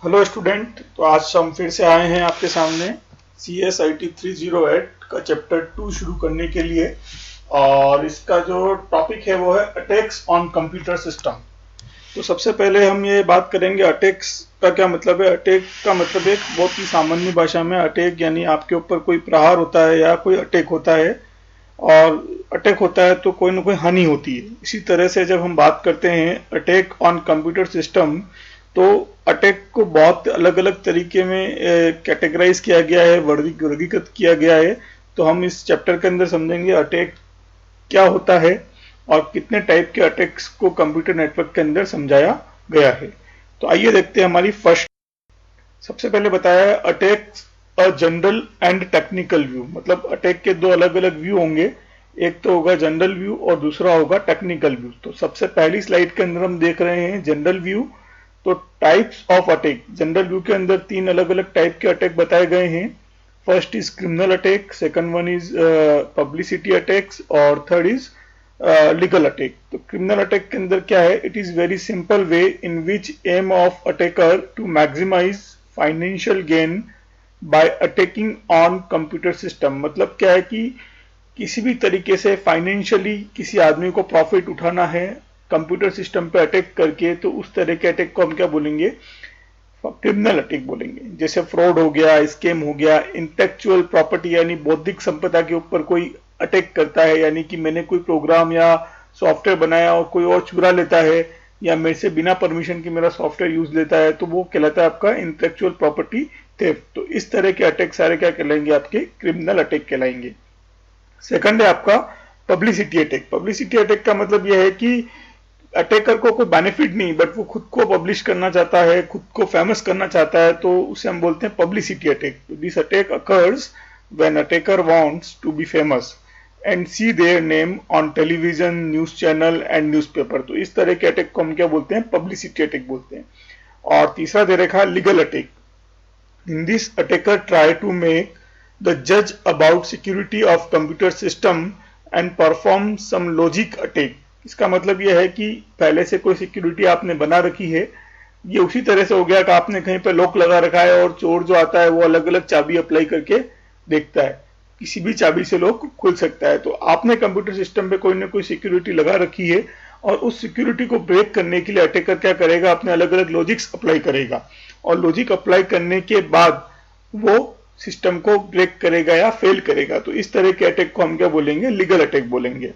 Hello student, तो आज हम फिर से आए हैं आपके सामने CSIT 308 का चैप्टर 2 शुरू करने के लिए। और इसका जो टॉपिक है वो है अटैक्स ऑन कंप्यूटर सिस्टम। तो सबसे पहले हम ये बात करेंगे अटैक्स का क्या मतलब है। अटैक का मतलब एक बहुत ही सामान्य भाषा में अटैक यानी आपके ऊपर कोई प्रहार होता है या कोई अटैक होता है, और अटैक होता है तो कोई ना कोई हानि होती है। इसी तरह से जब हम बात करते हैं अटैक ऑन कंप्यूटर सिस्टम, तो अटैक को बहुत अलग अलग तरीके में कैटेगराइज किया गया है, वर्गीकृत किया गया है। तो हम इस चैप्टर के अंदर समझेंगे अटैक क्या होता है और कितने टाइप के अटैक्स को कंप्यूटर नेटवर्क के अंदर समझाया गया है। तो आइए देखते हैं हमारी फर्स्ट। सबसे पहले बताया है attack a general and technical view. मतलब अटैक के दो अलग अलग व्यू होंगे, एक तो होगा जनरल व्यू और दूसरा होगा टेक्निकल व्यू। तो सबसे पहली स्लाइड के अंदर हम देख रहे हैं जनरल व्यू। तो types of attack, general view के अंदर तीन अलग अलग टाइप के अटैक बताए गए हैं। First is criminal attack, second one is publicity attacks और थर्ड इज लीगल अटैक। तो क्रिमिनल अटैक के अंदर क्या है, it is very simple way in which aim of attacker to maximise financial gain by attacking on computer system. मतलब क्या है कि किसी भी तरीके से फाइनेंशियली किसी आदमी को प्रॉफिट उठाना है कंप्यूटर सिस्टम पे अटैक करके, तो उस तरह के अटैक को हम क्या बोलेंगे, क्रिमिनल अटैक बोलेंगे। जैसे फ्रॉड हो गया, स्कैम हो गया, इंटेलेक्चुअल प्रॉपर्टी यानी बौद्धिक संपदा के ऊपर कोई अटैक करता है, यानी कि मैंने कोई प्रोग्राम या सॉफ्टवेयर बनाया और कोई और चुरा लेता है, या मेरे से बिना परमिशन के मेरा सॉफ्टवेयर यूज लेता है, तो वो कहलाता है आपका इंटेलेक्चुअल प्रॉपर्टी थेफ्ट। तो इस तरह के अटैक सारे क्या कहलाएंगे, आपके क्रिमिनल अटैक कहलाएंगे। सेकंड है आपका पब्लिसिटी अटैक। पब्लिसिटी अटैक का मतलब यह है कि अटैकर को कोई बेनिफिट नहीं, बट वो खुद को पब्लिश करना चाहता है, खुद को फेमस करना चाहता है, तो उसे हम बोलते हैं publicity attack. This attack occurs when attacker wants to be famous and see their name on television, news channel and newspaper. तो इस तरह के अटैक को हम क्या बोलते हैं, पब्लिसिटी अटैक बोलते हैं। और तीसरा दे रखा है legal attack. In this attacker try to make the जज about security of computer system and perform some logic attack. इसका मतलब यह है कि पहले से कोई सिक्योरिटी आपने बना रखी है, ये उसी तरह से हो गया कि आपने कहीं पे लॉक लगा रखा है और चोर जो आता है वो अलग अलग चाबी अप्लाई करके देखता है, किसी भी चाबी से लॉक खुल सकता है। तो आपने कंप्यूटर सिस्टम पे कोई ना कोई सिक्योरिटी लगा रखी है, और उस सिक्योरिटी को ब्रेक करने के लिए अटैकर क्या करेगा, अपने अलग अलग लॉजिक्स अप्लाई करेगा, और लॉजिक अप्लाई करने के बाद वो सिस्टम को ब्रेक करेगा या फेल करेगा। तो इस तरह के अटैक को हम क्या बोलेंगे, लीगल अटैक बोलेंगे।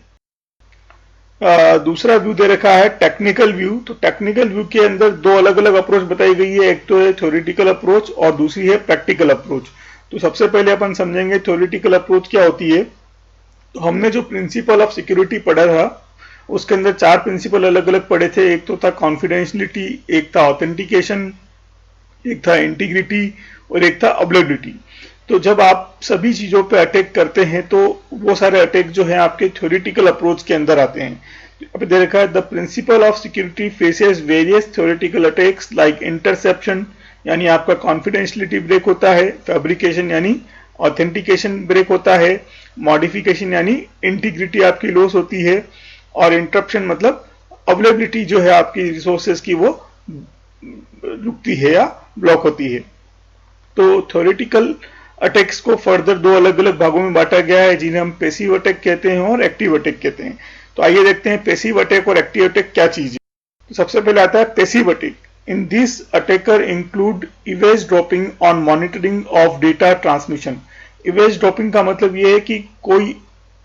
दूसरा व्यू दे रखा है टेक्निकल व्यू। तो टेक्निकल व्यू के अंदर दो अलग अलग अप्रोच बताई गई है, एक तो है थ्योरेटिकल अप्रोच और दूसरी है प्रैक्टिकल अप्रोच। तो सबसे पहले अपन समझेंगे थ्योरेटिकल अप्रोच क्या होती है। तो हमने जो प्रिंसिपल ऑफ सिक्योरिटी पढ़ा था उसके अंदर चार प्रिंसिपल अलग अलग पढ़े थे। एक तो था कॉन्फिडेंशियलिटी, एक था ऑथेंटिकेशन, एक था इंटीग्रिटी और एक था अवेलेबिलिटी। तो जब आप सभी चीजों पे अटैक करते हैं तो वो सारे अटैक जो है आपके थ्योरेटिकल अप्रोच के अंदर आते हैं। अब दे रखा है the principle of security faces various theoretical attacks like interception यानी आपका कॉन्फिडेंशियलिटी ब्रेक होता है, फैब्रिकेशन यानी ऑथेंटिकेशन ब्रेक होता है, मॉडिफिकेशन यानी इंटीग्रिटी आपकी लॉस होती है, और इंटरप्शन मतलब अवेलेबिलिटी जो है आपकी रिसोर्सेज की वो रुकती है या ब्लॉक होती है। तो थ्योरेटिकल अटैक्स को फर्दर दो अलग अलग भागों में बांटा गया है, जिन्हें हम पैसिव अटैक कहते हैं और एक्टिव अटैक कहते हैं। तो आइए देखते हैं पैसिव अटैक और एक्टिव अटैक क्या चीज है। तो सबसे पहले आता है passive attack. In this attacker include eavesdropping on monitoring of data transmission. Eavesdropping का मतलब यह है कि कोई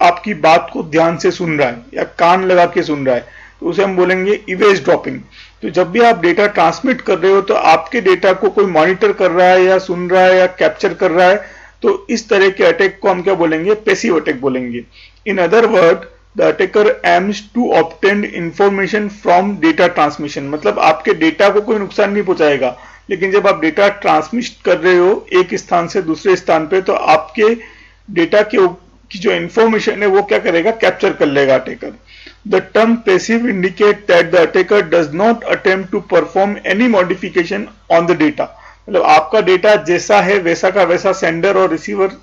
आपकी बात को ध्यान से सुन रहा है या कान लगा के सुन रहा है, तो उसे हम बोलेंगे इवेज ड्रॉपिंग। तो जब भी आप डेटा ट्रांसमिट कर रहे हो तो आपके डेटा को कोई मॉनिटर कर रहा है या सुन रहा है या कैप्चर कर रहा है, तो इस तरह के अटैक को हम क्या बोलेंगे, पैसिव अटैक बोलेंगे। In other word the attacker aims to obtain information from data transmission. मतलब आपके डेटा को कोई नुकसान नहीं पहुंचाएगा, लेकिन जब आप डेटा ट्रांसमिट कर रहे हो एक स्थान से दूसरे स्थान पे, तो आपके डेटा की जो इंफॉर्मेशन है वो क्या करेगा, कैप्चर कर लेगा attacker. The term passive indicate that the attacker does not attempt to perform any modification on the data। मतलब आपका डेटा जैसा है वैसा का वैसा सेंडर और रिसीवर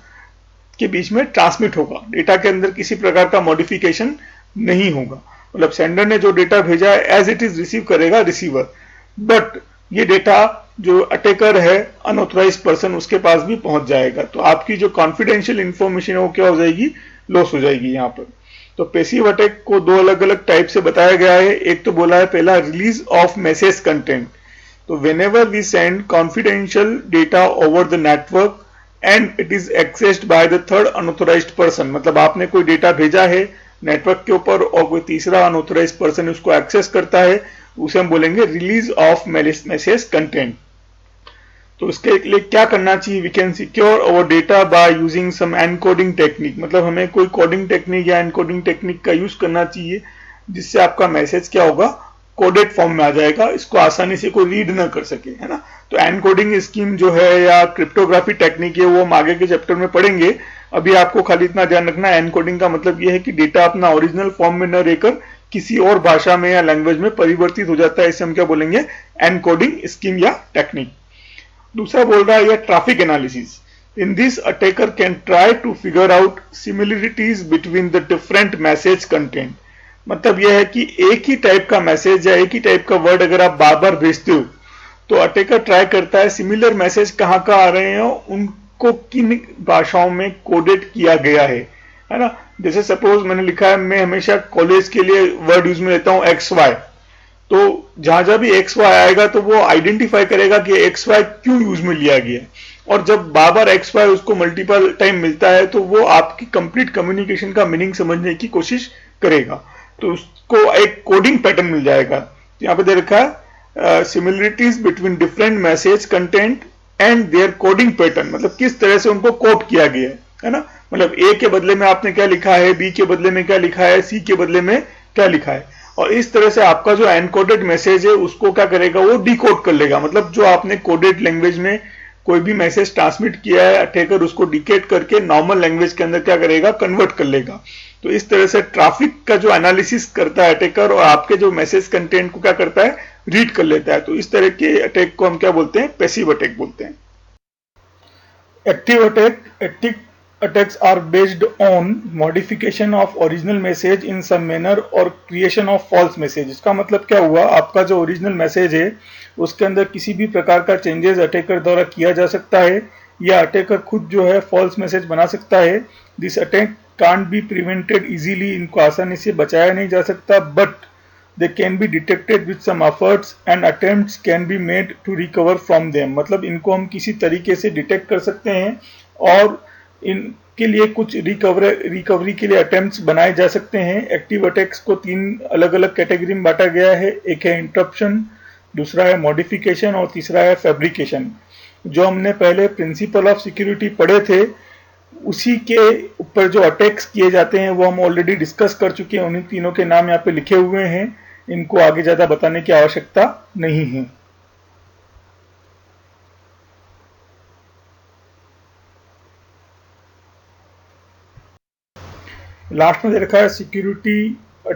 के बीच में ट्रांसमिट होगा, डेटा के अंदर किसी प्रकार का मॉडिफिकेशन नहीं होगा। मतलब सेंडर ने जो डेटा भेजा है एज इट इज रिसीव करेगा रिसीवर, बट ये डेटा जो अटैकर है अनऑथराइज पर्सन उसके पास भी पहुंच जाएगा। तो आपकी जो कॉन्फिडेंशियल इंफॉर्मेशन है वो क्या हो जाएगी, लॉस हो जाएगी यहाँ पर। तो पैसिव अटैक को दो अलग अलग टाइप से बताया गया है। एक तो बोला है पहला रिलीज ऑफ मैसेज कंटेंट। तो whenever we send confidential data over the network and it is accessed by the third unauthorized person, मतलब आपने कोई डेटा भेजा है नेटवर्क के ऊपर और कोई तीसरा अनऑथराइज्ड पर्सन उसको एक्सेस करता है, उसे हम बोलेंगे रिलीज ऑफ मैसेज कंटेंट। तो उसके लिए क्या करना चाहिए, we can secure our data by using some encoding technique, मतलब हमें कोई कोडिंग टेक्निक या एनकोडिंग टेक्निक का यूज करना चाहिए जिससे आपका मैसेज क्या होगा, कोडेड फॉर्म में आ जाएगा, इसको आसानी से कोई रीड ना कर सके, है ना। तो एनकोडिंग स्कीम जो है या क्रिप्टोग्राफी टेक्निक है वो हम आगे के चैप्टर में पढ़ेंगे। अभी आपको खाली इतना ध्यान रखना है, एनकोडिंग का मतलब ये है कि डेटा अपना ओरिजिनल फॉर्म में न रहकर किसी और भाषा में या लैंग्वेज में परिवर्तित हो जाता है, इसे हम क्या बोलेंगे, एनकोडिंग स्कीम या टेक्निक। दूसरा बोल रहा है यह traffic analysis. In this attacker can try to figure out similarities between the different message content. मतलब यह है कि एक ही टाइप का मैसेज या एक ही टाइप का वर्ड अगर आप बार बार भेजते हो तो अटैकर ट्राई करता है सिमिलर मैसेज कहाँ का आ रहे हैं, उनको किन भाषाओं में कोडेड किया गया है ना। जैसे सपोज मैंने लिखा है, मैं हमेशा कॉलेज के लिए वर्ड यूज में लेता हूँ एक्स वाई, तो जहां जहां भी एक्स वाई आएगा तो वो आइडेंटिफाई करेगा कि एक्स वाई क्यों यूज में लिया गया है, और जब बार बार एक्स वाई उसको मल्टीपल टाइम मिलता है तो वो आपकी कंप्लीट कम्युनिकेशन का मीनिंग समझने की कोशिश करेगा, तो उसको एक कोडिंग पैटर्न मिल जाएगा। यहाँ पे दे रखा है similarities between different message content and their coding pattern, मतलब किस तरह से उनको कोड किया गया है ना। मतलब ए के बदले में आपने क्या लिखा है, बी के बदले में क्या लिखा है, सी के बदले में क्या लिखा है, और इस तरह से आपका जो एनकोडेड मैसेज है उसको क्या करेगा, वो डिकोड कर लेगा। मतलब जो आपने कोडेड लैंग्वेज में कोई भी मैसेज ट्रांसमिट किया है, अटैकर उसको डिकोड करके नॉर्मल लैंग्वेज के अंदर क्या करेगा, कन्वर्ट कर लेगा। तो इस तरह से ट्रैफिक का जो एनालिसिस करता है अटैकर, और आपके जो मैसेज कंटेंट को क्या करता है, रीड कर लेता है। तो इस तरह के अटैक को हम क्या बोलते हैं, पैसिव अटैक बोलते हैं। Active attack attacks are based on modification of original message in some manner और creation of false message। इसका मतलब क्या हुआ, आपका जो ओरिजिनल मैसेज है उसके अंदर किसी भी प्रकार का चेंजेस अटैकर द्वारा किया जा सकता है, या अटैकर खुद जो है फॉल्स मैसेज बना सकता है। This attack can't be prevented easily, इनको आसानी से बचाया नहीं जा सकता, but they can be detected with some efforts and attempts can be made to recover from them. मतलब इनको हम किसी तरीके से डिटेक्ट कर सकते हैं और इनके लिए कुछ रिकवरी के लिए अटेम्प्ट्स बनाए जा सकते हैं। एक्टिव अटैक्स को तीन अलग अलग कैटेगरी में बांटा गया है, एक है इंटरप्शन, दूसरा है मॉडिफिकेशन और तीसरा है फैब्रिकेशन। जो हमने पहले प्रिंसिपल ऑफ सिक्योरिटी पढ़े थे उसी के ऊपर जो अटैक्स किए जाते हैं वो हम ऑलरेडी डिस्कस कर चुके हैं, उन्हीं तीनों के नाम यहाँ पे लिखे हुए हैं, इनको आगे ज्यादा बताने की आवश्यकता नहीं है। लास्ट में दे रखा है सिक्योरिटी